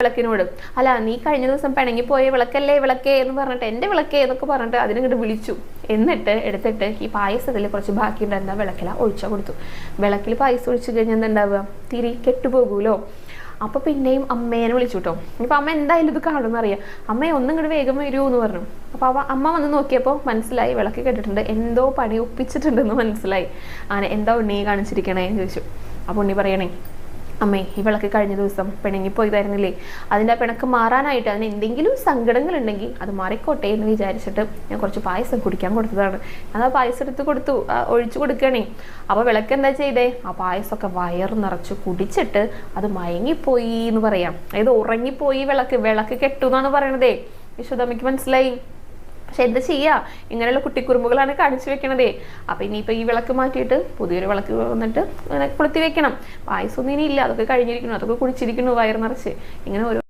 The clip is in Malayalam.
വിളക്കിനോട്. അല്ല നീ കഴിഞ്ഞ ദിവസം പിണങ്ങിപ്പോയ വിളക്കല്ലേ വിളക്കേ എന്ന് പറഞ്ഞിട്ട് എൻ്റെ വിളക്കേ എന്നൊക്കെ പറഞ്ഞിട്ട് അതിനിങ്ങോട്ട് വിളിച്ചു. എന്നിട്ട് എടുത്തിട്ട് ഈ പായസത്തിൽ കുറച്ച് ബാക്കി ഉണ്ടായിരുന്ന വിളക്കില ഒഴിച്ചാൽ കൊടുത്തു. വിളക്കിൽ പായസം ഒഴിച്ചു കഴിഞ്ഞാൽ എന്താ തിരി കെട്ടുപോകൂലോ. അപ്പൊ പിന്നെയും അമ്മേനെ വിളിച്ചു കേട്ടോ. ഇപ്പൊ അമ്മ എന്തായാലും ഇത് കാണുമെന്ന് അറിയാം. അമ്മയെ ഒന്നും ഇങ്ങോട്ട് വേഗം വരൂ എന്ന് പറഞ്ഞു. അപ്പൊ അമ്മ വന്ന് നോക്കിയപ്പോൾ മനസ്സിലായി വിളക്ക് കെട്ടിട്ടുണ്ട്, എന്തോ പണി ഒപ്പിച്ചിട്ടുണ്ടെന്ന് മനസ്സിലായി. അങ്ങനെ എന്താ ഉണ്ണി കാണിച്ചിരിക്കണേന്ന് ചോദിച്ചു. അപ്പൊ ഉണ്ണി പറയണേ, അമ്മേ ഈ വിളക്ക് കഴിഞ്ഞ ദിവസം പിണങ്ങിപ്പോയതായിരുന്നില്ലേ, അതിൻ്റെ ആ പിണക്ക് മാറാനായിട്ട് അതിന് എന്തെങ്കിലും സങ്കടങ്ങൾ ഉണ്ടെങ്കിൽ അത് മാറിക്കോട്ടെ എന്ന് വിചാരിച്ചിട്ട് ഞാൻ കുറച്ച് പായസം കുടിക്കാൻ കൊടുത്തതാണ്. ഞാൻ ആ പായസം എടുത്ത് കൊടുത്തു, ഒഴിച്ചു കൊടുക്കണേ. അപ്പോൾ വിളക്ക് എന്താ ചെയ്തേ, ആ പായസമൊക്കെ വയറ് നിറച്ച് കുടിച്ചിട്ട് അത് മയങ്ങിപ്പോയി എന്ന് പറയാം. അതായത് ഉറങ്ങിപ്പോയി വിളക്ക് കെട്ടു എന്നാണ് പറയണതേ. യശോദാമ്മയ്ക്ക് മനസ്സിലായി. പക്ഷെ എന്താ ചെയ്യാ, ഇങ്ങനെയുള്ള കുട്ടിക്കുറുമ്പുകളാണ് കാണിച്ചു വെക്കണതേ. അപ്പൊ ഇനിയിപ്പോ ഈ വിളക്ക് മാറ്റിയിട്ട് പുതിയൊരു വിളക്ക് വന്നിട്ട് കൊളുത്തി വെക്കണം. പായസമൊന്നും ഇനി ഇല്ല, അതൊക്കെ കഴിഞ്ഞിരിക്കുന്നു, അതൊക്കെ കുടിച്ചിരിക്കുന്നു വയറ് നിറച്ച്. ഇങ്ങനെ ഓരോ